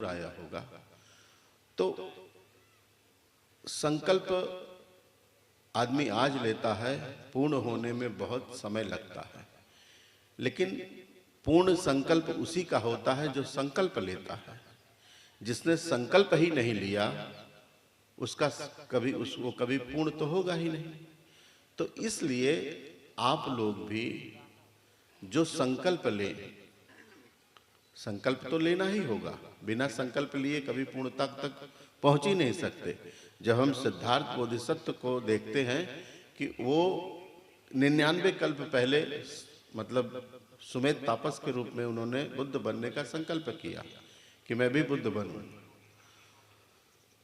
आया होगा। तो संकल्प आदमी आज लेता है, पूर्ण होने में बहुत समय लगता है, लेकिन पूर्ण संकल्प उसी का होता है जो संकल्प लेता है। जिसने संकल्प ही नहीं लिया उसका उसको कभी पूर्ण तो होगा ही नहीं। तो इसलिए आप लोग भी जो संकल्प लें, संकल्प तो लेना ही होगा, बिना संकल्प लिए कभी पूर्णता तक पहुंच ही नहीं सकते। जब हम सिद्धार्थ बोधिसत्व को देखते हैं कि वो 99 कल्प पहले मतलब सुमेध तापस के रूप में उन्होंने बुद्ध बनने का संकल्प किया कि मैं भी बुद्ध बनूं,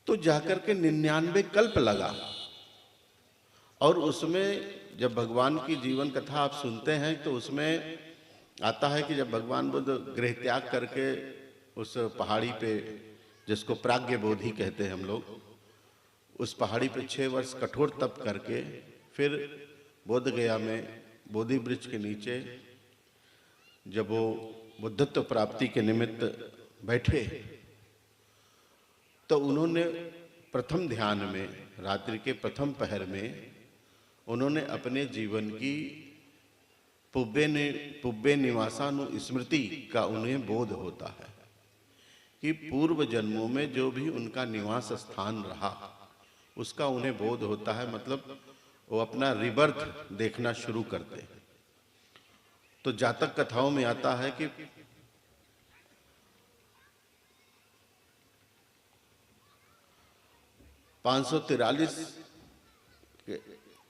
तो जाकर के 99 कल्प लगा। और उसमें जब भगवान की जीवन कथा आप सुनते हैं तो उसमें आता है कि जब भगवान बुद्ध गृह त्याग करके उस पहाड़ी पे, जिसको प्राज्ञ बोधि कहते हैं हम लोग, उस पहाड़ी पे 6 वर्ष कठोर तप करके फिर बोध गया में बोधि वृक्ष के नीचे जब वो बुद्धत्व प्राप्ति के निमित्त बैठे, तो उन्होंने प्रथम ध्यान में, रात्रि के प्रथम पहर में, उन्होंने अपने जीवन की पुब्बे निवासानुस्मृति का उन्हें बोध होता है कि पूर्व जन्मों में जो भी उनका निवास स्थान रहा उसका उन्हें बोध होता है। मतलब वो अपना रिबर्थ देखना शुरू करते हैं। तो जातक कथाओं में आता है कि (543)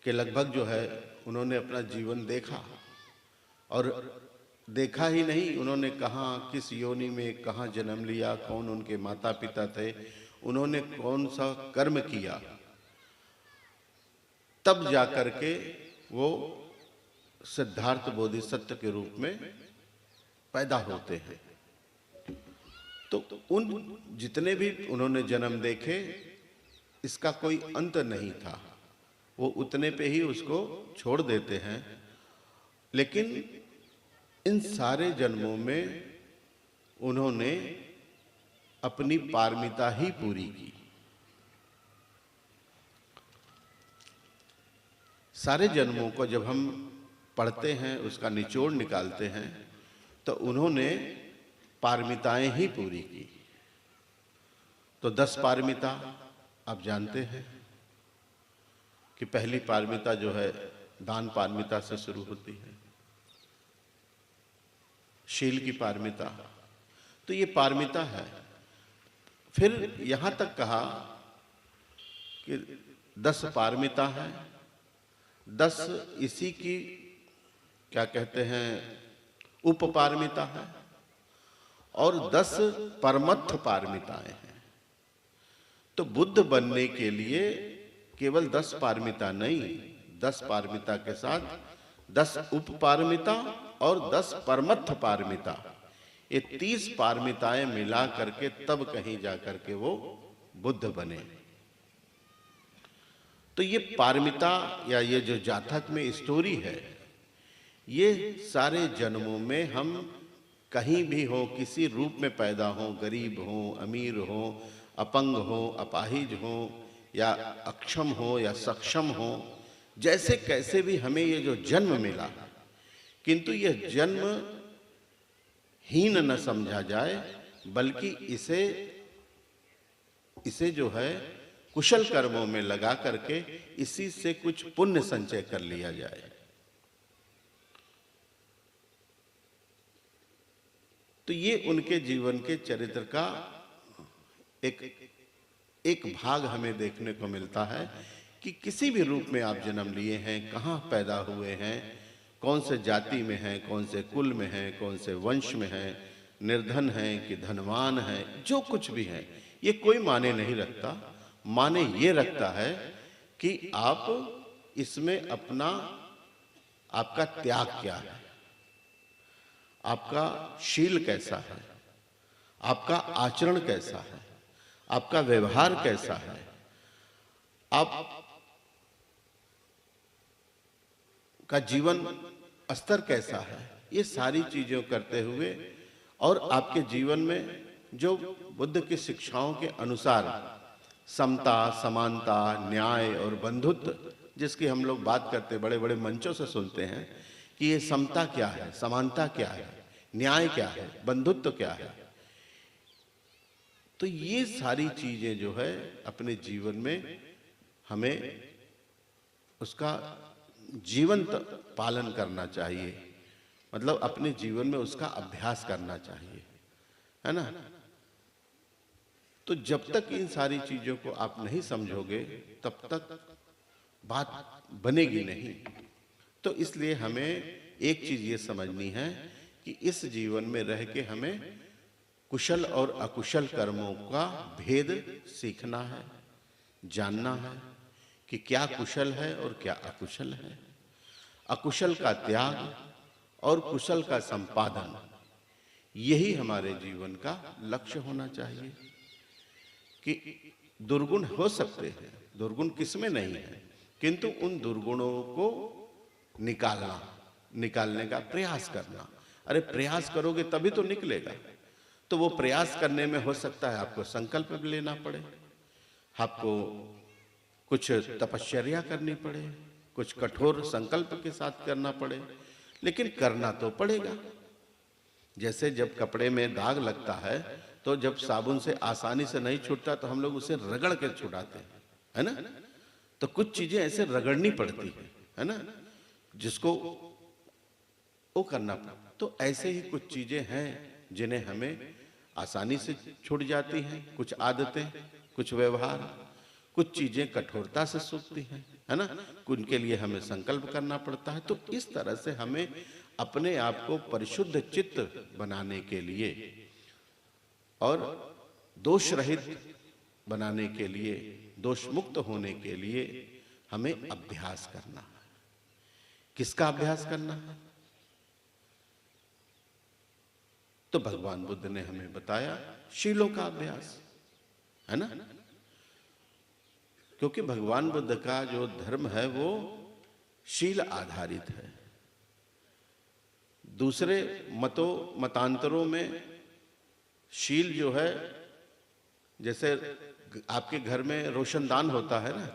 के लगभग जो है उन्होंने अपना जीवन देखा, और देखा ही नहीं, उन्होंने कहाँ किस योनि में कहाँ जन्म लिया, कौन उनके माता पिता थे, उन्होंने कौन सा कर्म किया, तब जाकर के वो सिद्धार्थ बोधिसत्व के रूप में पैदा होते हैं। तो उन जितने भी उन्होंने जन्म देखे इसका कोई अंत नहीं था, वो उतने पे ही उसको छोड़ देते हैं। लेकिन इन सारे जन्मों में उन्होंने अपनी पारमिता ही पूरी की। सारे जन्मों को जब हम पढ़ते हैं, उसका निचोड़ निकालते हैं, तो उन्होंने पारमिताएं ही पूरी की। तो 10 पारमिता आप जानते हैं कि पहली पारमिता जो है दान पारमिता से शुरू होती है, शील की पारमिता, तो ये पारमिता है। फिर यहां तक कहा कि 10 पारमिता है, 10 इसी की क्या कहते हैं उपपारमिता है, और 10 परमत्थ पारमिताएं हैं। तो बुद्ध बनने के लिए केवल 10 पारमिता नहीं, 10 पारमिता के साथ 10 उपपारमिता और 10 परमत्थ पारमिता, ये 30 पारमिताएं मिला करके तब कहीं जाकर के वो बुद्ध बने। तो ये पारमिता या ये जो जातक में स्टोरी है, ये सारे जन्मों में हम कहीं भी हो, किसी रूप में पैदा हो, गरीब हो, अमीर हो, अपंग हो, अपाहिज हो, या अक्षम हो या सक्षम हो, जैसे कैसे भी हमें ये जो जन्म मिला, किंतु यह जन्म हीन न समझा जाए, बल्कि इसे जो है कुशल कर्मों में लगा करके इसी से कुछ पुण्य संचय कर लिया जाए। तो ये उनके जीवन के चरित्र का एक भाग हमें देखने को मिलता है कि किसी भी रूप में आप जन्म लिए हैं, कहाँ पैदा हुए हैं, कौन से जाति में हैं, कौन से कुल में हैं, कौन से वंश में हैं, निर्धन हैं कि धनवान हैं, जो कुछ भी हैं, ये कोई माने नहीं रखता। माने ये रखता है कि आप इसमें आपका त्याग क्या है, आपका शील कैसा है, आपका आचरण कैसा है, आपका व्यवहार कैसा है, आप का जीवन स्तर कैसा है, ये सारी चीजें करते हुए, और आपके जीवन में जो बुद्ध की शिक्षाओं के अनुसार समता, समानता, न्याय और बंधुत्व, जिसकी हम लोग बात करते बड़े बड़े मंचों से सुनते हैं कि ये समता क्या है, समानता क्या है, न्याय क्या है, बंधुत्व क्या है। तो ये सारी चीजें जो है अपने जीवन में हमें उसका जीवंत पालन करना चाहिए, मतलब अपने जीवन में उसका अभ्यास करना चाहिए, है ना। तो जब तक इन सारी चीजों को आप नहीं समझोगे तब तक बात बनेगी नहीं। तो इसलिए हमें एक चीज ये समझनी है कि इस जीवन में रह के हमें कुशल और अकुशल कर्मों का भेद सीखना है, जानना है कि क्या कुशल है और क्या अकुशल है। अकुशल का त्याग और कुशल का संपादन, यही हमारे जीवन का लक्ष्य होना चाहिए। कि दुर्गुण हो सकते हैं, दुर्गुण किसमें नहीं है, किंतु उन दुर्गुणों को निकालने का प्रयास करना। अरे प्रयास करोगे तभी तो निकलेगा। तो वो प्रयास करने में हो सकता है आपको संकल्प भी लेना पड़े, आपको कुछ तपश्चर्या करनी पड़े, कुछ कठोर संकल्प के साथ करना पड़े, लेकिन करना तो पड़ेगा। जैसे जब कपड़े में दाग लगता है तो जब साबुन से आसानी से नहीं छूटता तो हम लोग उसे रगड़ के छुड़ाते हैं, है ना। तो कुछ चीजें ऐसे रगड़नी पड़ती है ना, जिसको वो करना पड़ता। तो ऐसे ही कुछ चीजें हैं जिन्हें हमें आसानी से छूट जाती हैं, कुछ आदतें, कुछ व्यवहार, कुछ चीजें कठोरता से सूखती हैं, है ना, उनके लिए हमें संकल्प करना पड़ता है। तो इस तरह से हमें अपने आप को परिशुद्ध चित्त बनाने के लिए और दोष रहित बनाने के लिए, दोष मुक्त होने के लिए हमें अभ्यास करना है। किसका अभ्यास करना है? तो भगवान बुद्ध ने हमें बताया शीलों का अभ्यास, है ना। क्योंकि भगवान बुद्ध का जो धर्म है वो शील आधारित है। दूसरे मतांतरों में शील जो है, जैसे आपके घर में रोशनदान होता है ना,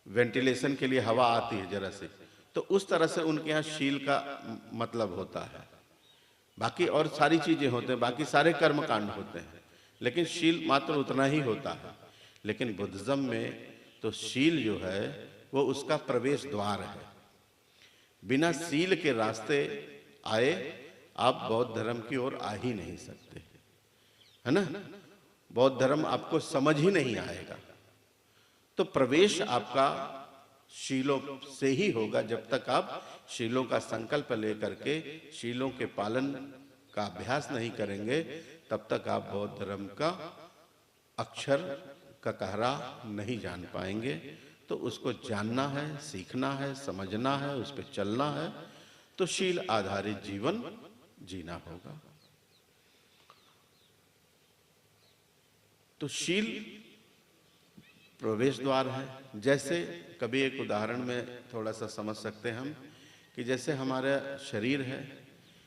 वेंटिलेशन के लिए हवा आती है जरा से, तो उस तरह से उनके यहाँ शील का मतलब होता है। बाकी और सारी चीजें होते हैं, बाकी सारे कर्म कांड होते हैं, लेकिन शील मात्र उतना ही होता है। लेकिन बुद्धिज्म में तो शील जो है वो उसका प्रवेश द्वार है। बिना शील के रास्ते आए आप बौद्ध धर्म की ओर आ ही नहीं सकते, है ना। बौद्ध धर्म आपको समझ ही नहीं आएगा। तो प्रवेश आपका शीलों से ही होगा। जब तक आप शीलों का संकल्प लेकर के शीलों के पालन का अभ्यास नहीं करेंगे तब तक आप बौद्ध धर्म का अक्षर का कहरा नहीं जान पाएंगे। तो उसको जानना है, सीखना है, समझना है, उस पर चलना है। तो शील आधारित जीवन जीना होगा। तो शील प्रवेश द्वार है। जैसे कभी एक उदाहरण में थोड़ा सा समझ सकते हैं हम कि जैसे हमारा शरीर है,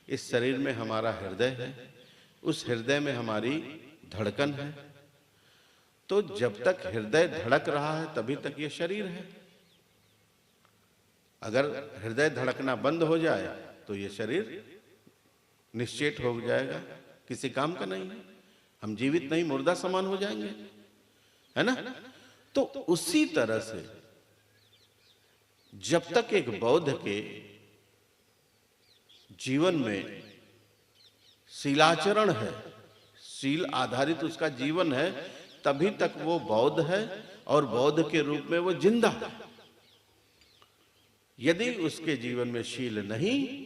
इस शरीर में हमारा हृदय है, उस हृदय में हमारी धड़कन है। तो जब तक हृदय धड़क रहा है तभी तक ये शरीर है। अगर हृदय धड़कना बंद हो जाए तो ये शरीर निश्चेत हो जाएगा, किसी काम का नहीं है, हम जीवित नहीं, मुर्दा समान हो जाएंगे, है ना। तो उसी तरह से जब तक एक बौद्ध के जीवन में शीलाचरण है, शील आधारित उसका जीवन है, तभी तक वो बौद्ध है और बौद्ध के रूप में वो जिंदा है। यदि उसके जीवन में शील नहीं,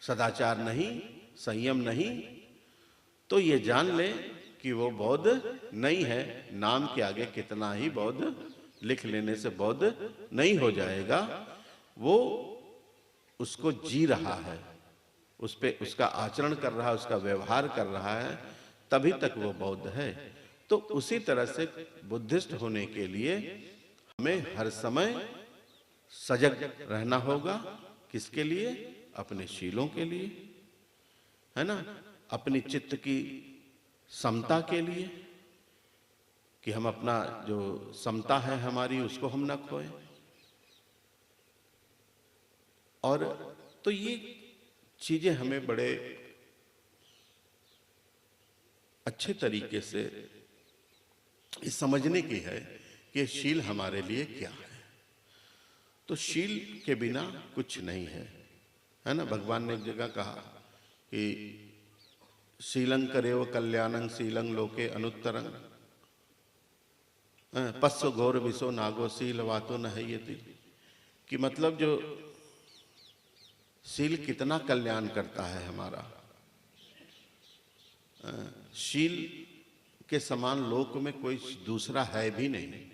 सदाचार नहीं, संयम नहीं, तो ये जान ले कि वो बौद्ध नहीं है। नाम के आगे कितना ही बौद्ध लिख लेने से बौद्ध नहीं हो जाएगा। वो उसको जी रहा है, उस पे उसका आचरण कर रहा है, उसका व्यवहार कर रहा है, तभी तक वो बौद्ध है। तो उसी तरह से बुद्धिस्ट होने के लिए हमें हर समय सजग रहना होगा। किसके लिए? अपने शीलों के लिए, है ना। अपनी चित्त की समता के लिए, कि हम अपना जो समता है हमारी उसको हम ना खोएं। और तो ये चीजें हमें बड़े अच्छे तरीके से इस समझने की है कि शील हमारे लिए क्या है। तो शील के बिना कुछ नहीं है ना। भगवान ने एक जगह कहा कि शीलं करेव कल्याणं शीलं लोके अनुत्तरं पस्व घोर विसो नागो शील वातो न है ये। कि मतलब जो शील कितना कल्याण करता है हमारा। शील के समान लोक में कोई दूसरा है भी नहीं।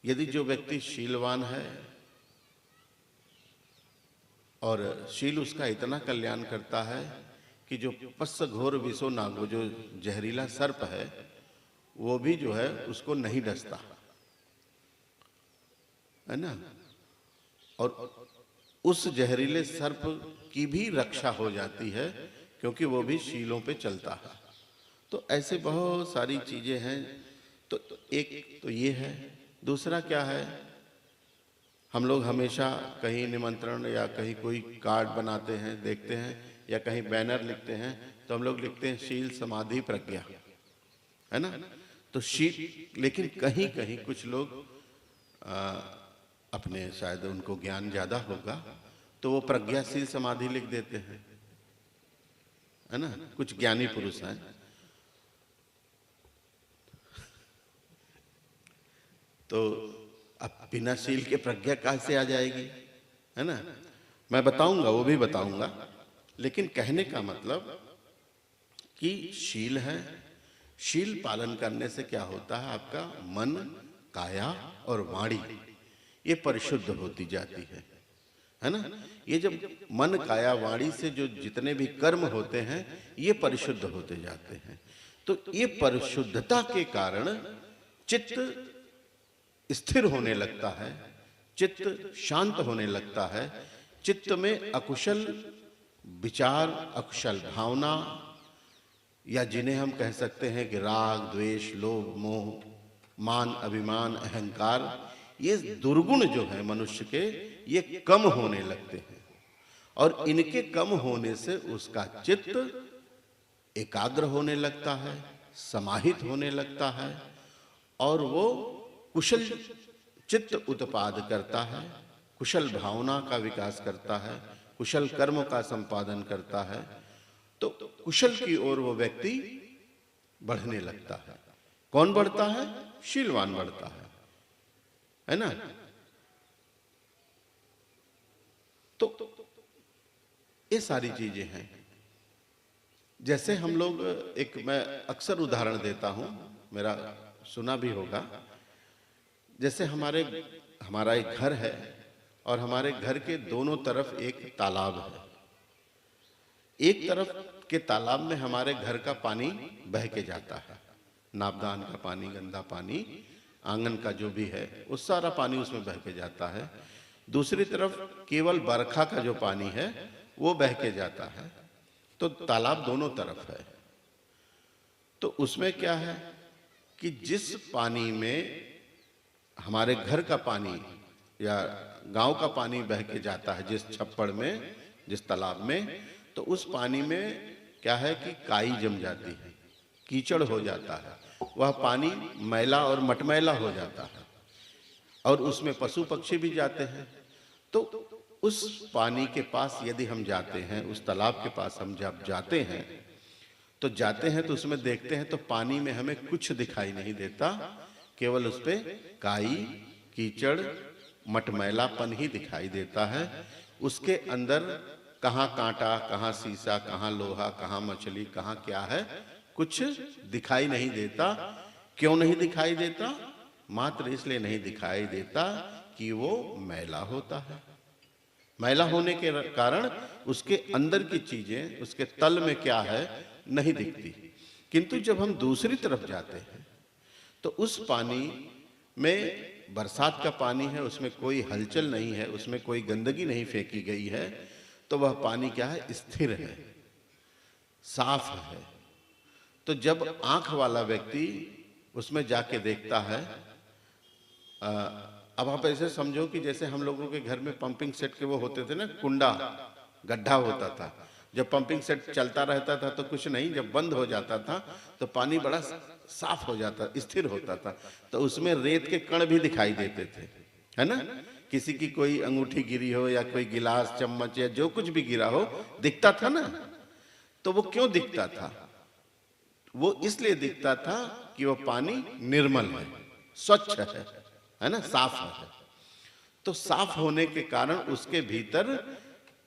यदि जो व्यक्ति शीलवान है और शील उसका इतना कल्याण करता है कि जो पस्स घोर विसो नागो, जो जहरीला सर्प है वो भी जो है उसको नहीं डसता, है ना। और उस जहरीले सर्प की भी रक्षा हो जाती है क्योंकि वो भी शीलों पे चलता है। तो ऐसे बहुत सारी चीजें हैं। तो एक तो ये है। दूसरा क्या है, हम लोग हमेशा कहीं निमंत्रण या कहीं कोई कार्ड बनाते हैं, देखते हैं, या कहीं बैनर लिखते हैं तो हम लोग लिखते हैं शील समाधि प्रज्ञा, है ना। तो शील, लेकिन कहीं कहीं कुछ लोग अपने शायद उनको ज्ञान ज्यादा होगा तो वो प्रज्ञाशील समाधि लिख देते हैं, है ना। कुछ ज्ञानी पुरुष हैं। तो अब बिना शील के प्रज्ञा कहाँ से आ जाएगी, है ना। मैं बताऊंगा, वो भी बताऊंगा, लेकिन कहने का मतलब कि शील है। शील पालन करने से क्या होता है, आपका मन, काया और वाणी ये परिशुद्ध होती जाती है ना। ये जब मन, काया, वाणी से जो जितने भी कर्म होते हैं ये परिशुद्ध होते जाते हैं। तो ये परिशुद्धता के कारण चित्त स्थिर होने लगता है, चित्त शांत होने लगता है। चित्त में अकुशल विचार, अकुशल भावना, या जिन्हें हम कह सकते हैं कि राग, द्वेष, लोभ, मोह, मान, अभिमान, अहंकार, ये दुर्गुण जो है मनुष्य के, ये कम होने लगते हैं। और इनके कम होने से उसका चित्त एकाग्र होने लगता है, समाहित होने लगता है, और वो कुशल चित्त उत्पाद करता है, कुशल भावना का विकास करता है, कुशल कर्म का संपादन करता है। तो कुशल की ओर वो व्यक्ति बढ़ने लगता है। कौन बढ़ता है? शीलवान बढ़ता है ना। तो ये सारी चीजें हैं। जैसे हम लोग, एक मैं अक्सर उदाहरण देता हूं, मेरा सुना भी होगा। जैसे हमारा एक घर है और हमारे घर के दोनों तरफ एक तालाब है। एक तरफ के तालाब में हमारे घर का पानी बह के जाता है, नापदान का पानी, गंदा पानी, आंगन का जो भी है वो सारा पानी उसमें बह के जाता है। दूसरी तरफ केवल बरखा का जो पानी है वो बह के जाता है। तो तालाब दोनों तरफ है। तो उसमें क्या है कि जिस पानी में हमारे घर का पानी या गांव का पानी बह के जाता है, जिस छप्पड़ में, जिस तालाब में, तो उस पानी में क्या है कि काई जम जाती है, कीचड़ हो जाता है, वह पानी मैला और मटमैला हो जाता है, और उसमें पशु पक्षी भी जाते हैं। तो उस पानी के पास यदि हम जाते हैं, उस तालाब के पास हम जब जाते हैं तो उसमें देखते हैं तो पानी में हमें कुछ दिखाई नहीं देता, केवल उस पे काई, कीचड़, मटमैलापन ही दिखाई देता है। उसके अंदर कहाँ कांटा, कहाँ शीशा, कहाँ लोहा, कहाँ मछली, कहाँ क्या है, कुछ दिखाई नहीं देता। क्यों नहीं दिखाई देता? मात्र इसलिए नहीं दिखाई देता कि वो मैला होता है। मैला होने के कारण उसके अंदर की चीजें, उसके तल में क्या है, नहीं दिखती। किंतु जब हम दूसरी तरफ जाते हैं तो उस पानी में, बरसात का पानी है, उसमें कोई हलचल नहीं है, उसमें कोई गंदगी नहीं फेंकी गई है, तो वह पानी क्या है, स्थिर है, साफ है। तो जब आंख वाला व्यक्ति उसमें जाके देखता है, अब आप ऐसे समझो कि जैसे हम लोगों के घर में पंपिंग सेट के वो होते थे ना, कुंडा, गड्ढा होता था। जब पंपिंग सेट चलता रहता था तो कुछ नहीं, जब बंद हो जाता था तो पानी बड़ा साफ हो जाता, स्थिर होता था। तो उसमें रेत के कण भी दिखाई देते थे, है ना। किसी की कोई अंगूठी गिरी हो या कोई गिलास, चम्मच या जो कुछ भी गिरा हो, दिखता था ना। तो वो क्यों दिखता था? वो इसलिए दिखता था कि वो पानी निर्मल है, स्वच्छ है ना, साफ है। तो साफ होने के कारण उसके भीतर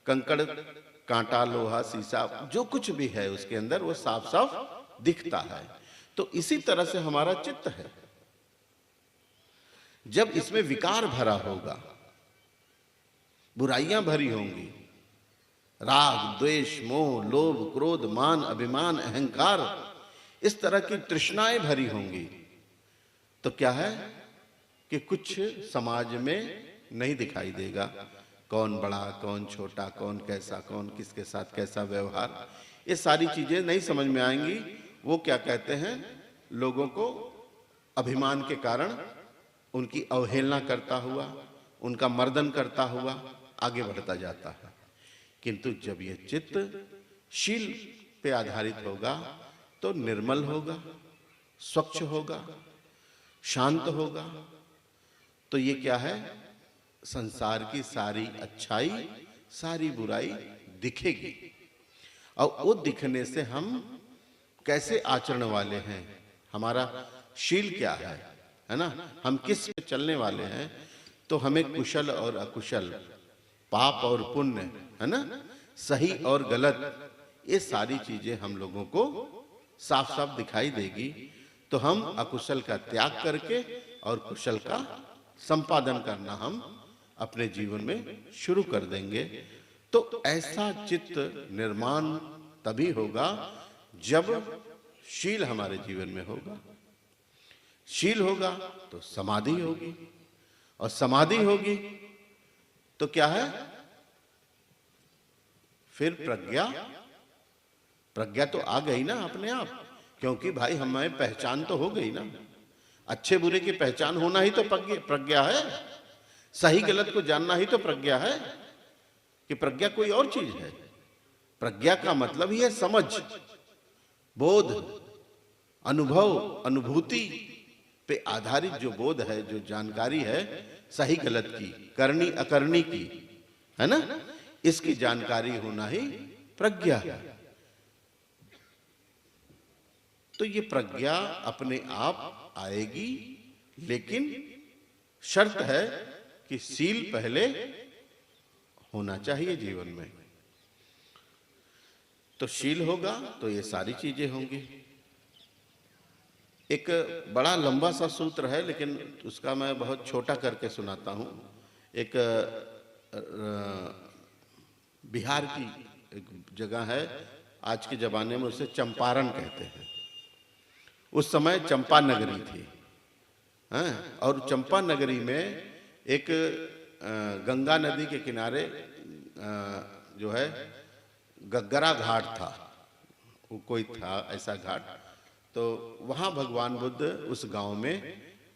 कंकड़, कांटा, लोहा, शीशा, जो कुछ भी है उसके अंदर, वो साफ साफ दिखता है। तो इसी तरह से हमारा चित्त है। जब इसमें विकार भरा होगा, बुराइयां भरी होंगी, राग, द्वेष, मोह, लोभ, क्रोध, मान, अभिमान, अहंकार, इस तरह की तृष्णाएं भरी होंगी, तो क्या है कि कुछ समाज में नहीं दिखाई देगा। कौन बड़ा, कौन छोटा, कौन कैसा, कौन किसके साथ कैसा व्यवहार, ये सारी चीजें नहीं समझ में आएंगी। वो क्या कहते हैं, लोगों को अभिमान के कारण उनकी अवहेलना करता हुआ, उनका मर्दन करता हुआ आगे बढ़ता जाता है। किंतु जब ये चित्त शील पे आधारित होगा तो निर्मल होगा, स्वच्छ होगा, शांत होगा। तो ये क्या है, संसार की सारी अच्छाई, सारी बुराई दिखेगी। और वो दिखने से हम कैसे आचरण वाले हैं, हमारा शील क्या है ना, हम किस पे चलने वाले हैं। तो हमें कुशल और अकुशल, पाप और पुण्य, है ना, सही और गलत, ये सारी चीजें हम लोगों को साफ साफ दिखाई देगी। तो हम अकुशल का त्याग करके और कुशल का संपादन करना हम अपने जीवन में शुरू कर देंगे। तो ऐसा चित्त निर्माण तभी होगा जब शील हमारे जीवन में होगा। शील होगा तो समाधि होगी, और समाधि होगी तो क्या है, फिर प्रज्ञा। प्रज्ञा तो आ गई ना अपने आप, क्योंकि भाई हमें पहचान तो हो गई ना। अच्छे बुरे की पहचान होना ही तो प्रज्ञा है। सही गलत को जानना ही तो प्रज्ञा है, कि प्रज्ञा कोई और चीज है। प्रज्ञा का मतलब ही है समझ, बोध, अनुभव, अनुभूति पे आधारित जो बोध है, जो जानकारी है सही गलत की, करनी अकरनी की, है ना, इसकी जानकारी होना ही प्रज्ञा है। तो ये प्रज्ञा अपने आप आएगी, लेकिन शर्त है कि शील पहले होना चाहिए जीवन में। तो शील होगा तो ये सारी चीजें होंगी। एक बड़ा लंबा सा सूत्र है, लेकिन उसका मैं बहुत छोटा करके सुनाता हूं। एक बिहार की एक जगह है, आज के जमाने में उसे चंपारण कहते हैं। उस समय चंपा नगरी थी, हैं? और चंपा नगरी में एक गंगा नदी के किनारे जो है गग्गरा घाट था, वो कोई था ऐसा घाट। तो वहां भगवान बुद्ध उस गांव में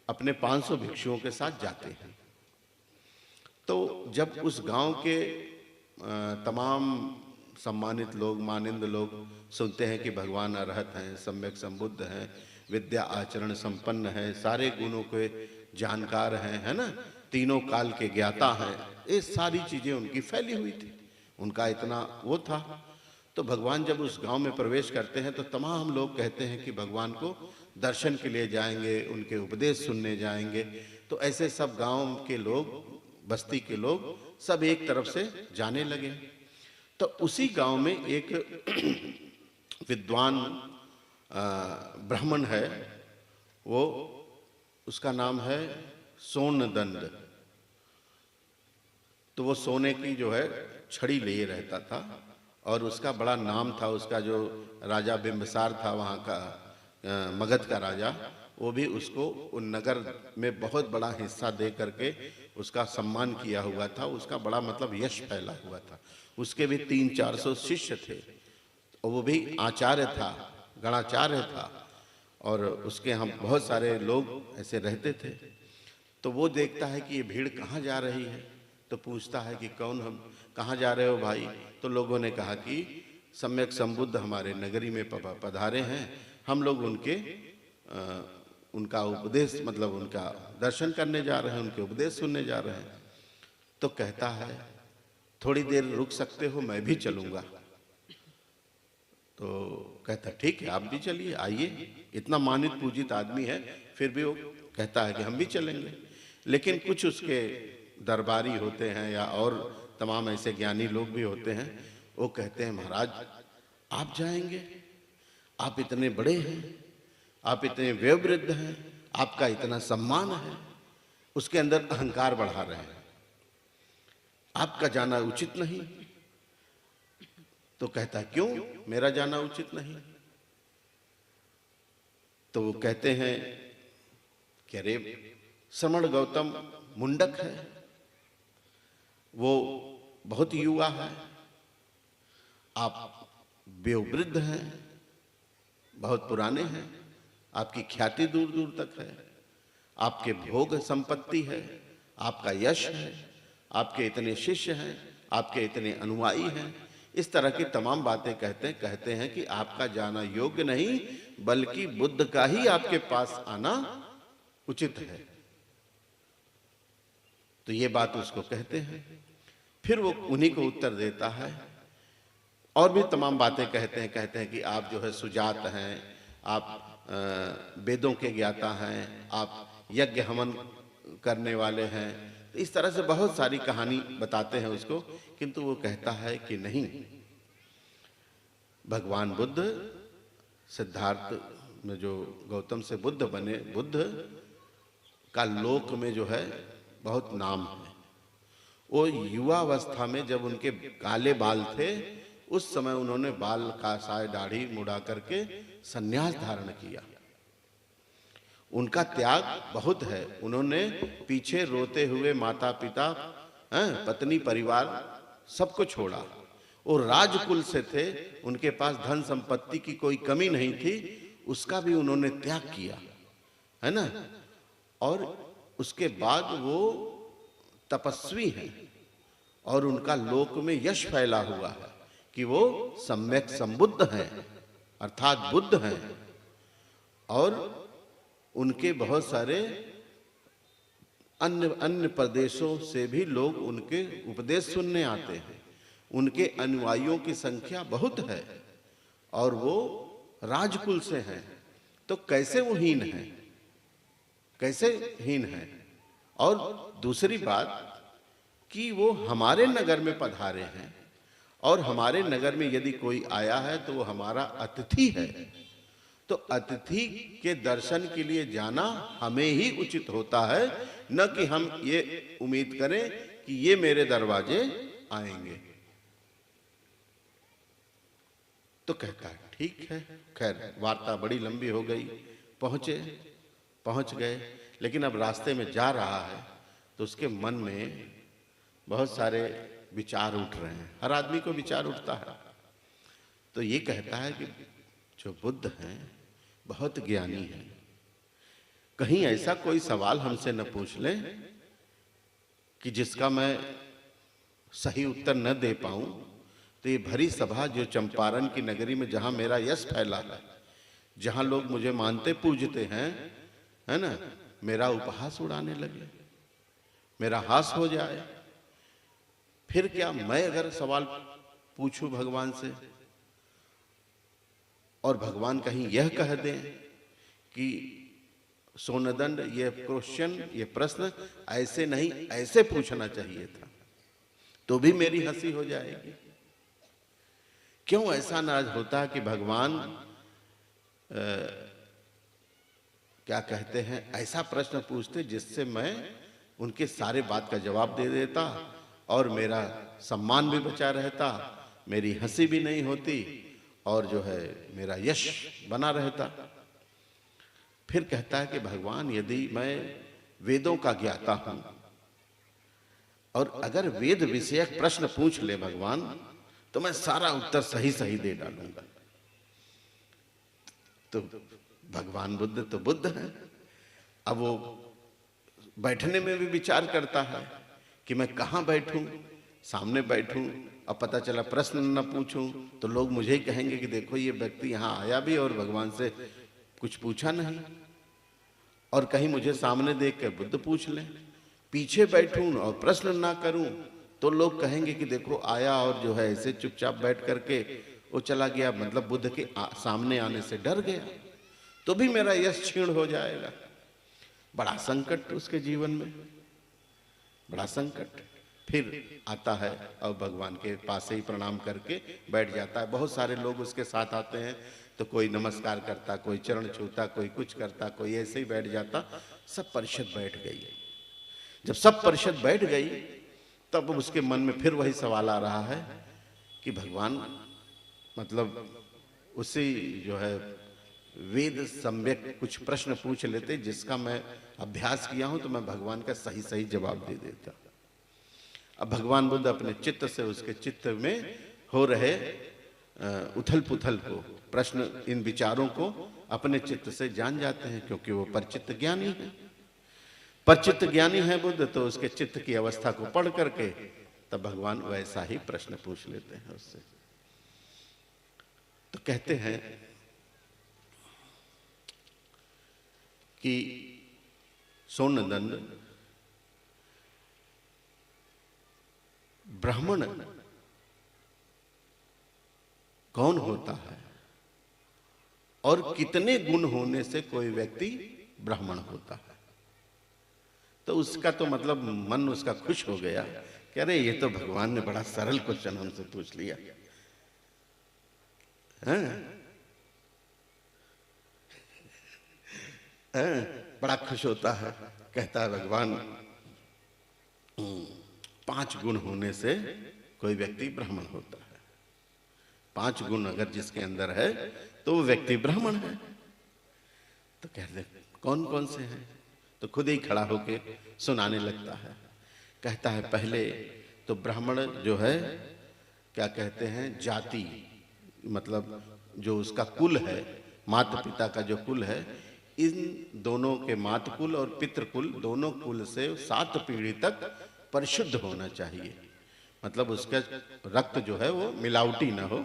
अपने 500 भिक्षुओं के साथ जाते हैं। तो जब उस गांव के तमाम सम्मानित लोग, मानिंद लोग सुनते हैं कि भगवान अरहत हैं, सम्यक संबुद्ध हैं, विद्या आचरण संपन्न है, सारे गुणों के जानकार हैं, है ना, तीनों काल के ज्ञाता हैं, ये सारी चीजें उनकी फैली हुई थी, उनका इतना वो था। तो भगवान जब उस गांव में प्रवेश करते हैं तो तमाम लोग कहते हैं कि भगवान को दर्शन के लिए जाएंगे, उनके उपदेश सुनने जाएंगे। तो ऐसे सब गांव के लोग, बस्ती के लोग सब एक तरफ से जाने लगे। तो उसी गांव में एक विद्वान ब्राह्मण है, वो, उसका नाम है सोनदंड। तो वो सोने की जो है छड़ी लिए रहता था, और उसका बड़ा नाम था। उसका जो राजा बिंबिसार था वहाँ का, मगध का राजा, वो भी उसको उन नगर में बहुत बड़ा हिस्सा दे करके उसका सम्मान किया हुआ था, उसका बड़ा मतलब यश फैला हुआ था। उसके भी 300-400 शिष्य थे और वो भी आचार्य था, गणाचार्य था, और उसके यहाँ बहुत सारे लोग ऐसे रहते थे। तो वो देखता है कि ये भीड़ कहाँ जा रही है, तो पूछता है कि कौन, हम कहाँ जा रहे हो भाई? तो लोगों ने कहा कि सम्यक संबुद्ध हमारे नगरी में पधारे हैं, हम लोग उनका उपदेश मतलब उनका दर्शन करने जा रहे हैं, उनके उपदेश सुनने जा रहे हैं। तो कहता है थोड़ी देर रुक सकते हो, मैं भी चलूंगा। तो कहता ठीक है, आप भी चलिए, आइए। इतना मानित पूजित आदमी है, फिर भी वो कहता है कि हम भी चलेंगे। लेकिन कुछ उसके दरबारी होते हैं या और तमाम ऐसे ज्ञानी लोग भी होते हैं, वो कहते हैं महाराज आप जाएंगे, आप इतने बड़े हैं, आप इतने वयोवृद्ध हैं, आपका इतना सम्मान है। उसके अंदर अहंकार बढ़ा रहे हैं, आपका जाना उचित नहीं। तो कहता है क्यों मेरा जाना उचित नहीं? तो वो कहते हैं कि अरे श्रमण गौतम मुंडक है, वो बहुत युवा है, आप वयोवृद्ध हैं, बहुत पुराने हैं, आपकी ख्याति दूर दूर तक है, आपके भोग संपत्ति है, आपका यश है, आपके इतने शिष्य हैं, आपके इतने अनुयायी हैं। इस तरह की तमाम बातें कहते हैं कि आपका जाना योग्य नहीं, बल्कि बुद्ध का ही आपके पास आना उचित है। तो ये बात उसको कहते हैं। फिर वो उन्हीं को उत्तर देता है और भी तमाम बातें कहते हैं कि आप जो है सुजात हैं, आप वेदों के ज्ञाता हैं, आप यज्ञ हवन करने वाले हैं। तो इस तरह से बहुत सारी कहानी बताते हैं उसको, किंतु वो कहता है कि नहीं, भगवान बुद्ध सिद्धार्थ में जो गौतम से बुद्ध बने, बुद्ध का लोक में जो है बहुत नाम है। वो युवावस्था में जब उनके काले बाल थे, उस समय उन्होंने बाल का साय दाढ़ी मुड़ा करके सन्यास धारण किया। उनका त्याग बहुत है। उन्होंने पीछे रोते हुए माता पिता, पत्नी, परिवार सबको छोड़ा। वो राजकुल से थे, उनके पास धन संपत्ति की कोई कमी नहीं थी, उसका भी उन्होंने त्याग किया, है ना। और उसके बाद वो तपस्वी हैं और उनका लोक में यश फैला हुआ है कि वो सम्यक संबुद्ध हैं, अर्थात बुद्ध हैं। और उनके बहुत सारे अन्य प्रदेशों से भी लोग उनके उपदेश सुनने आते हैं। उनके अनुयायियों की संख्या बहुत है और वो राजकुल से हैं। तो कैसे वो हीन है, कैसे हीन है? और दूसरी बात कि वो हमारे नगर में पधारे हैं और हमारे नगर में यदि कोई आया है तो वो हमारा अतिथि है। तो अतिथि के दर्शन के लिए जाना हमें ही उचित होता है, न कि हम ये उम्मीद करें कि ये मेरे दरवाजे आएंगे। तो कहता है ठीक है। खैर वार्ता बड़ी लंबी हो गई, पहुंच गए। लेकिन अब रास्ते में जा रहा है तो उसके मन में बहुत सारे विचार उठ रहे हैं। हर आदमी को विचार उठता है। तो ये कहता है कि जो बुद्ध हैं बहुत ज्ञानी हैं, कहीं ऐसा कोई सवाल हमसे न पूछ लें कि जिसका मैं सही उत्तर न दे पाऊं। तो ये भरी सभा जो चंपारण की नगरी में जहां मेरा यश फैला है, जहां लोग मुझे मानते पूजते हैं, है ना, मेरा उपहास उड़ाने लगे, मेरा हास हो जाए। फिर क्या मैं अगर सवाल पूछूं भगवान से और भगवान कहीं यह कह दें कि सोनदंड ये क्वेश्चन, ये प्रश्न ऐसे नहीं ऐसे पूछना चाहिए था, तो भी मेरी हंसी हो जाएगी। क्यों ऐसा नाराज होता कि भगवान क्या कहते हैं, ऐसा प्रश्न पूछते जिससे मैं उनके सारे बात का जवाब दे देता और मेरा सम्मान भी बचा रहता, मेरी हंसी भी नहीं होती और जो है मेरा यश बना रहता। फिर कहता है कि भगवान यदि मैं वेदों का ज्ञाता हूं और अगर वेद विषयक प्रश्न पूछ ले भगवान तो मैं सारा उत्तर सही सही दे डालूंगा। तो भगवान बुद्ध तो बुद्ध है, अब वो बैठने में भी विचार करता है कि मैं कहाँ बैठूं, सामने बैठूं, अब पता चला प्रश्न न पूछूं तो लोग मुझे ही कहेंगे कि देखो ये व्यक्ति यहाँ आया भी और भगवान से कुछ पूछा नहीं, और कहीं मुझे सामने देख कर बुद्ध पूछ लें। पीछे बैठूं और प्रश्न ना करूं तो लोग कहेंगे कि देखो आया और जो है ऐसे चुपचाप बैठ करके वो चला गया, मतलब बुद्ध के सामने आने से डर गया, तो भी मेरा यश क्षीण हो जाएगा। बड़ा संकट उसके जीवन में, बड़ा संकट। फिर आता है और भगवान के पास ही प्रणाम करके बैठ जाता है। बहुत सारे लोग उसके साथ आते हैं तो कोई नमस्कार करता, कोई चरण छूता, कोई कुछ करता, कोई ऐसे ही बैठ जाता। सब परिषद बैठ गई। जब सब परिषद बैठ गई तब उसके मन में फिर वही सवाल आ रहा है कि भगवान मतलब उसी जो है वेद सम्यक कुछ प्रश्न पूछ लेते जिसका मैं अभ्यास किया हूं तो मैं भगवान का सही सही जवाब दे देता। अब भगवान बुद्ध अपने चित्त से उसके चित्त में हो रहे उथल पुथल को, प्रश्न, इन विचारों को अपने चित्त से जान जाते हैं, क्योंकि वो परचित्त ज्ञानी है। परचित्त ज्ञानी है बुद्ध, तो उसके चित्त की अवस्था को पढ़ करके तब भगवान वैसा ही प्रश्न पूछ लेते हैं उससे। तो कहते हैं कि सोनदंड, ब्राह्मण कौन होता है और कितने गुण होने से कोई व्यक्ति ब्राह्मण होता है? तो उसका तो मतलब मन उसका खुश हो गया कि अरे ये तो भगवान ने बड़ा सरल क्वेश्चन हमसे पूछ लिया बड़ा खुश होता है। कहता है भगवान 5 गुण होने से कोई व्यक्ति ब्राह्मण होता है। 5 गुण अगर जिसके अंदर है तो वो व्यक्ति ब्राह्मण है। तो कहते कौन कौन से हैं? तो खुद ही खड़ा होके सुनाने लगता है। कहता है पहले तो ब्राह्मण जो है क्या कहते हैं, जाति, मतलब जो उसका कुल है, माता पिता का जो कुल है, इन दोनों के मातकुल और पितृकुल दोनों कुल से 7 पीढ़ी तक परिशुद्ध होना चाहिए। मतलब उसका रक्त जो है वो मिलावटी ना हो,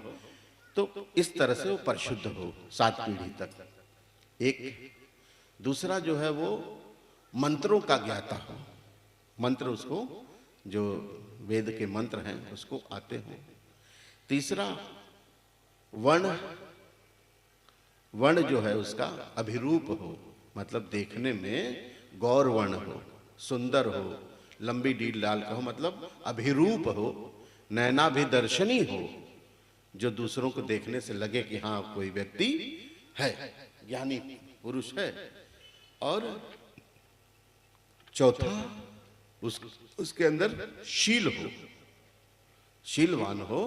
तो इस तरह से वो परिशुद्ध हो 7 पीढ़ी तक। एक दूसरा जो है वो मंत्रों का ज्ञाता हो, मंत्र उसको जो वेद के मंत्र हैं उसको आते हो। तीसरा वर्ण जो है उसका अभिरूप हो, मतलब देखने में गौर वर्ण हो, सुंदर हो, लंबी डील डाल का हो, मतलब अभिरूप हो, नयनाभिदर्शनी हो, जो दूसरों को देखने से लगे कि हाँ कोई व्यक्ति है, ज्ञानी पुरुष है। और चौथा उसके अंदर शील हो, शीलवान हो।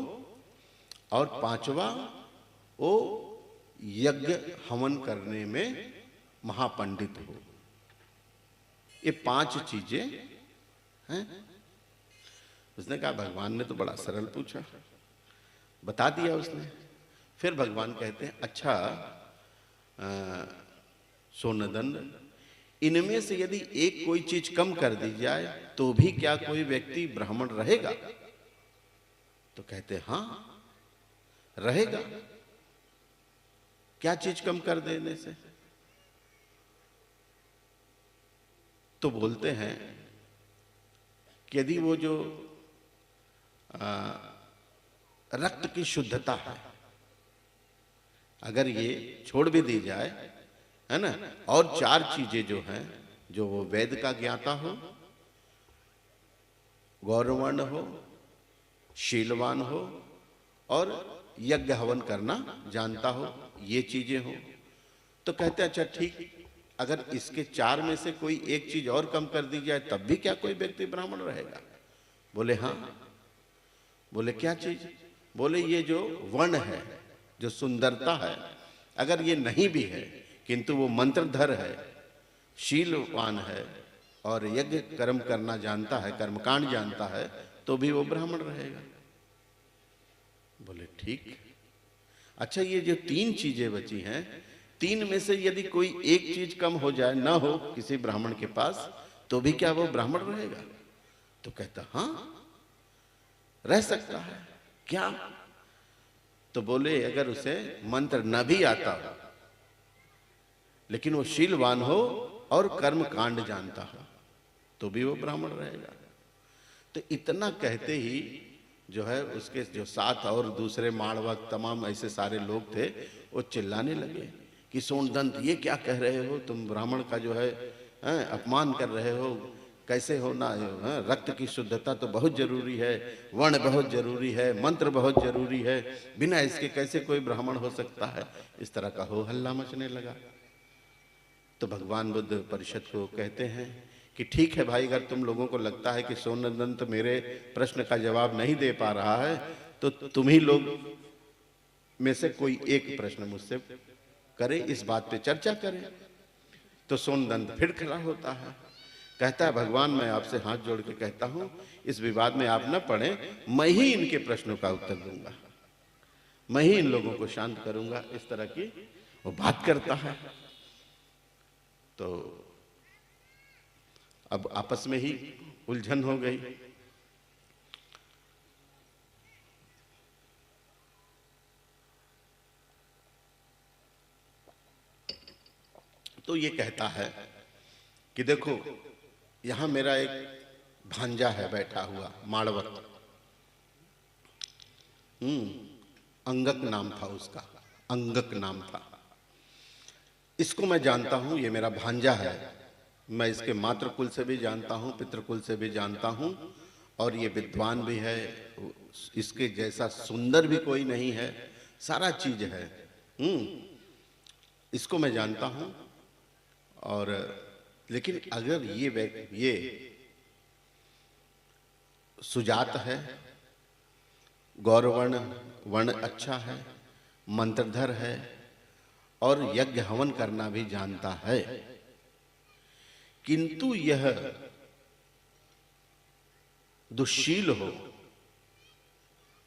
और 5वां वो यज्ञ हवन करने में महापंडित हो। ये 5 चीजें हैं। उसने कहा भगवान ने तो बड़ा सरल पूछा, बता दिया उसने। फिर भगवान कहते हैं अच्छा सोनदंड, इनमें से यदि एक कोई चीज कम कर दी जाए तो भी क्या कोई व्यक्ति ब्राह्मण रहेगा? तो कहते हैं हाँ रहेगा। क्या चीज कम कर देने से? तो बोलते हैं कि यदि वो जो रक्त की शुद्धता है अगर ये छोड़ भी दी जाए, है ना, और 4 चीजें जो हैं, जो वो वेद का ज्ञाता हो, गौरवर्ण हो, शीलवान हो और यज्ञ हवन करना जानता हो, ये चीजें हो, तो कहते हैं अच्छा ठीक, अगर इसके 4 में से कोई एक चीज और कम कर दी जाए तब भी क्या कोई व्यक्ति ब्राह्मण रहेगा? बोले हाँ। बोले क्या चीज? बोले ये जो वर्ण है, जो सुंदरता है, अगर ये नहीं भी है किंतु वो मंत्रधर है, शीलवान है और यज्ञ कर्म करना जानता है, कर्मकांड जानता है, तो भी वो ब्राह्मण रहेगा। बोले ठीक। अच्छा, ये जो 3 चीजें बची हैं, 3 में से यदि कोई एक चीज कम हो जाए, ना हो किसी ब्राह्मण के पास, तो भी क्या वो ब्राह्मण रहेगा? तो कहता हाँ, रह सकता है। क्या? तो बोले अगर उसे मंत्र न भी आता हो, लेकिन वो शीलवान हो और कर्म कांड जानता हो, तो भी वो ब्राह्मण रहेगा। तो इतना कहते ही जो है उसके जो साथ और दूसरे माड़वक तमाम ऐसे सारे लोग थे, वो चिल्लाने लगे कि सोनदंत ये क्या कह रहे हो, तुम ब्राह्मण का जो है अपमान कर रहे हो, कैसे होना है? रक्त की शुद्धता तो बहुत जरूरी है, वर्ण बहुत जरूरी है, मंत्र बहुत जरूरी है, बिना इसके कैसे कोई ब्राह्मण हो सकता है? इस तरह का हो हल्ला मचने लगा। तो भगवान बुद्ध परिषद को कहते हैं कि ठीक है भाई, अगर तुम लोगों को लगता है कि सोनदंत मेरे प्रश्न का जवाब नहीं दे पा रहा है, तो तुम ही लोग में से कोई एक प्रश्न मुझसे करे, इस बात पे चर्चा करें। तो सोनदंत फिर खड़ा होता है, कहता है भगवान मैं आपसे हाथ जोड़ के कहता हूं, इस विवाद में आप न पड़े, मैं ही इनके प्रश्नों का उत्तर दूंगा, मैं ही इन लोगों को शांत करूंगा। इस तरह की वो बात करता है। तो अब आपस में ही उलझन हो गई। तो ये कहता है कि देखो, यहां मेरा एक भांजा है बैठा हुआ, माड़वत, अंगक नाम था उसका, अंगक नाम था। इसको मैं जानता हूं, ये मेरा भांजा है, मैं इसके मातृकुल से भी जानता हूं, पितृकुल से भी जानता हूं, और ये विद्वान भी है, इसके जैसा सुंदर भी कोई नहीं है, सारा चीज है। इसको मैं जानता हूं। और लेकिन अगर ये सुजात है, गौरवर्ण वर्ण अच्छा है, मंत्रधर है, और यज्ञ हवन करना भी जानता है, किंतु यह दुष्शील हो,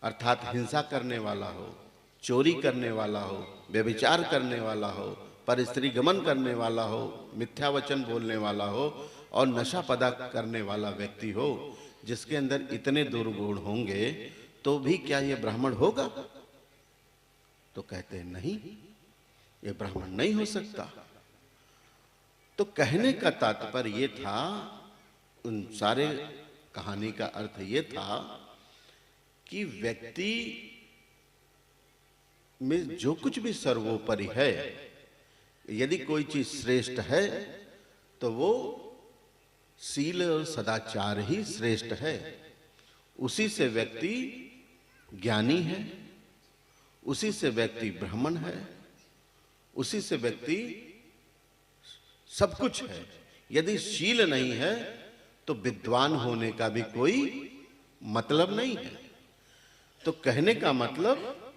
अर्थात हिंसा करने वाला हो, चोरी करने वाला हो, व्यभिचार करने वाला हो, पर स्त्री गमन करने वाला हो, मिथ्या वचन बोलने वाला हो, और नशा पदार्थ करने वाला व्यक्ति हो, जिसके अंदर इतने दुर्गुण होंगे, तो भी क्या यह ब्राह्मण होगा? तो कहते हैं नहीं, ये ब्राह्मण नहीं हो सकता। तो कहने का तात्पर्य ये था, उन सारे कहानी का अर्थ ये था कि व्यक्ति में जो कुछ भी सर्वोपरि है, यदि कोई चीज श्रेष्ठ है, तो वो शील और सदाचार ही श्रेष्ठ है। उसी से व्यक्ति ज्ञानी है, उसी से व्यक्ति ब्राह्मण है, उसी से व्यक्ति सब कुछ है। यदि शील नहीं है, तो विद्वान होने का भी कोई मतलब नहीं है। तो कहने का मतलब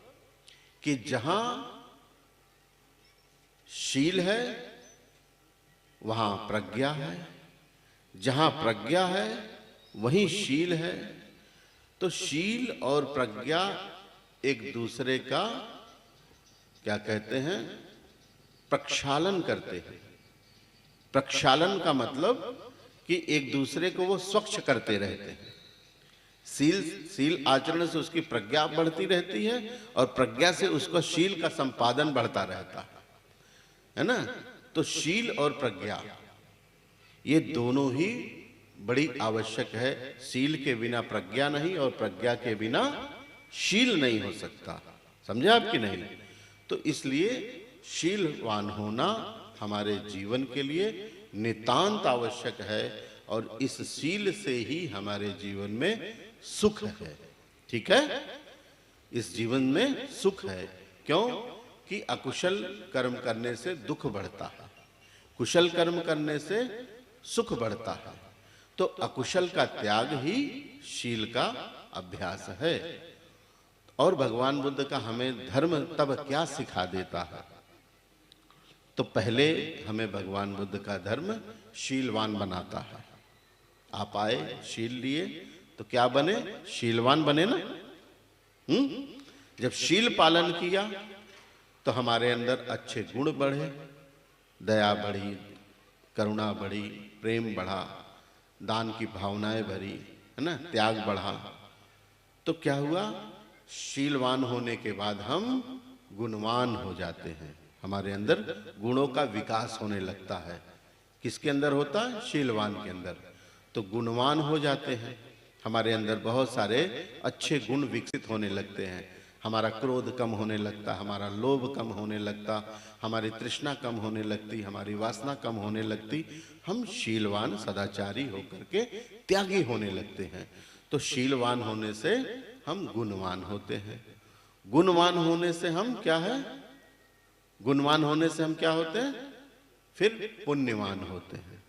कि जहां शील है, वहां प्रज्ञा है, जहां प्रज्ञा है वहीं शील है। तो शील और प्रज्ञा एक दूसरे का क्या कहते हैं, प्रक्षालन करते हैं। प्रक्षालन का मतलब कि एक दूसरे को वो स्वच्छ करते रहते हैं। शील आचरण से उसकी प्रज्ञा बढ़ती रहती है, और प्रज्ञा से उसका शील का संपादन बढ़ता रहता है ना। तो शील और प्रज्ञा ये दोनों ही बड़ी आवश्यक है। शील के बिना प्रज्ञा नहीं, और प्रज्ञा के बिना शील नहीं हो सकता। समझे आपकी नहीं? तो इसलिए शीलवान होना हमारे जीवन के लिए नितांत आवश्यक है, और इस शील से ही हमारे जीवन में सुख है। ठीक है, इस जीवन में सुख है। क्यों? कि अकुशल कर्म करने से दुख बढ़ता है, कुशल कर्म करने से सुख बढ़ता है। तो अकुशल का त्याग ही शील का अभ्यास है। और भगवान बुद्ध का हमें धर्म तब क्या सिखा देता है तो पहले हमें भगवान बुद्ध का धर्म शीलवान बनाता है। आप आए, शील लिए, तो क्या बने? शीलवान बने ना। जब शील पालन किया तो हमारे अंदर अच्छे गुण बढ़े, दया बढ़ी, करुणा बढ़ी, प्रेम बढ़ा, दान की भावनाएं भरी, है ना, त्याग बढ़ा। तो क्या हुआ? शीलवान होने के बाद हम गुणवान हो जाते हैं। हमारे अंदर गुणों का विकास होने लगता है। किसके अंदर होता है? शीलवान के अंदर। तो गुणवान हो जाते हैं, हमारे अंदर बहुत सारे अच्छे गुण विकसित होने लगते हैं। हमारा क्रोध कम होने लगता, हमारा लोभ कम होने लगता, हमारी तृष्णा कम होने लगती, हमारी वासना कम होने लगती। हम शीलवान सदाचारी होकर के त्यागी होने लगते हैं। तो शीलवान होने से हम गुणवान होते हैं। गुणवान होने से हम क्या है? गुणवान होने से हम क्या होते हैं? फिर पुण्यवान होते हैं।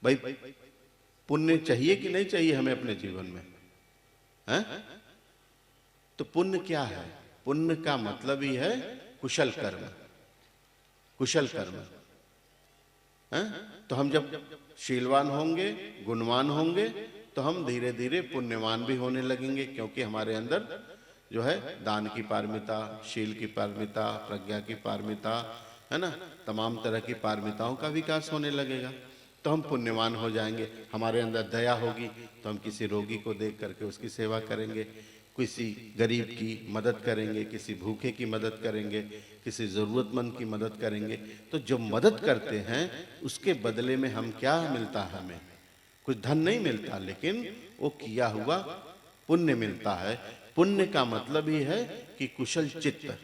भाई, पुण्य चाहिए कि नहीं चाहिए हमें अपने जीवन में? हैं? तो पुण्य क्या है? पुण्य का मतलब ही है कुशल कर्म। कुशल कर्म। हैं? तो हम जब शीलवान होंगे, गुणवान होंगे, तो हम धीरे धीरे पुण्यवान भी होने लगेंगे, क्योंकि हमारे अंदर जो है दान की पारमिता, शील की पारमिता, प्रज्ञा की पारमिता, है ना, तमाम तरह की पारमिताओं का विकास होने लगेगा। तो हम पुण्यवान हो जाएंगे। हमारे अंदर दया होगी तो हम किसी रोगी को देख करके उसकी सेवा करेंगे, किसी गरीब की मदद करेंगे, किसी भूखे की मदद करेंगे, किसी ज़रूरतमंद की मदद करेंगे। तो जो मदद करते हैं उसके बदले में हम क्या मिलता है? हमें कुछ धन नहीं मिलता, लेकिन वो किया हुआ पुण्य मिलता है। पुण्य का मतलब ही है कि कुशल चित्त।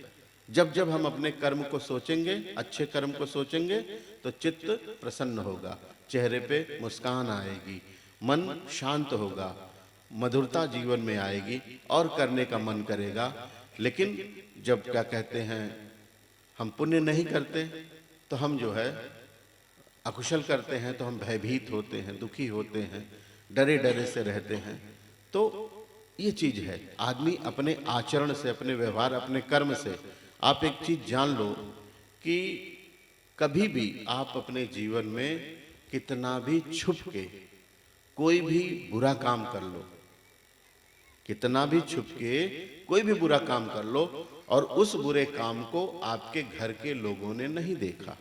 जब जब हम अपने कर्म को सोचेंगे, अच्छे कर्म को सोचेंगे, तो चित्त प्रसन्न होगा, चेहरे पे मुस्कान आएगी, मन शांत होगा, मधुरता जीवन में आएगी और करने का मन करेगा। लेकिन जब क्या कहते हैं, हम पुण्य नहीं करते तो हम जो है अकुशल करते हैं, तो हम भयभीत होते हैं, दुखी होते हैं, डरे डरे से रहते हैं। तो ये चीज है, आदमी अपने आचरण से, अपने व्यवहार, अपने कर्म से, आप एक चीज जान लो कि कभी भी आप अपने जीवन में कितना भी छुप के कोई भी बुरा काम कर लो, कितना भी छुप के कोई भी बुरा काम कर लो, और उस बुरे काम को आपके घर के लोगों ने नहीं देखा,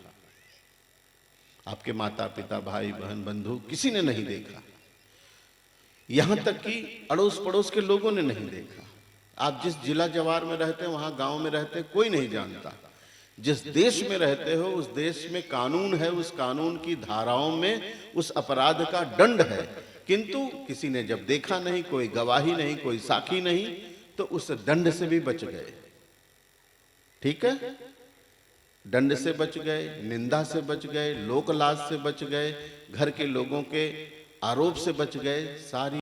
आपके माता पिता, भाई बहन, बंधु, किसी ने नहीं देखा, यहां तक कि अड़ोस पड़ोस के लोगों ने नहीं देखा। आप जिस जिला जवार में रहते हैं, वहां गांव में रहते हैं, कोई नहीं जानता। जिस देश में रहते हो उस देश में कानून है, उस कानून की धाराओं में उस अपराध का दंड है, किंतु किसी ने जब देखा नहीं, कोई गवाही नहीं, कोई साक्षी नहीं, तो उस दंड से भी बच गए। ठीक है, दंड से बच गए, निंदा से बच गए, लोक लाज से बच गए, घर के लोगों के आरोप से बच गए, सारी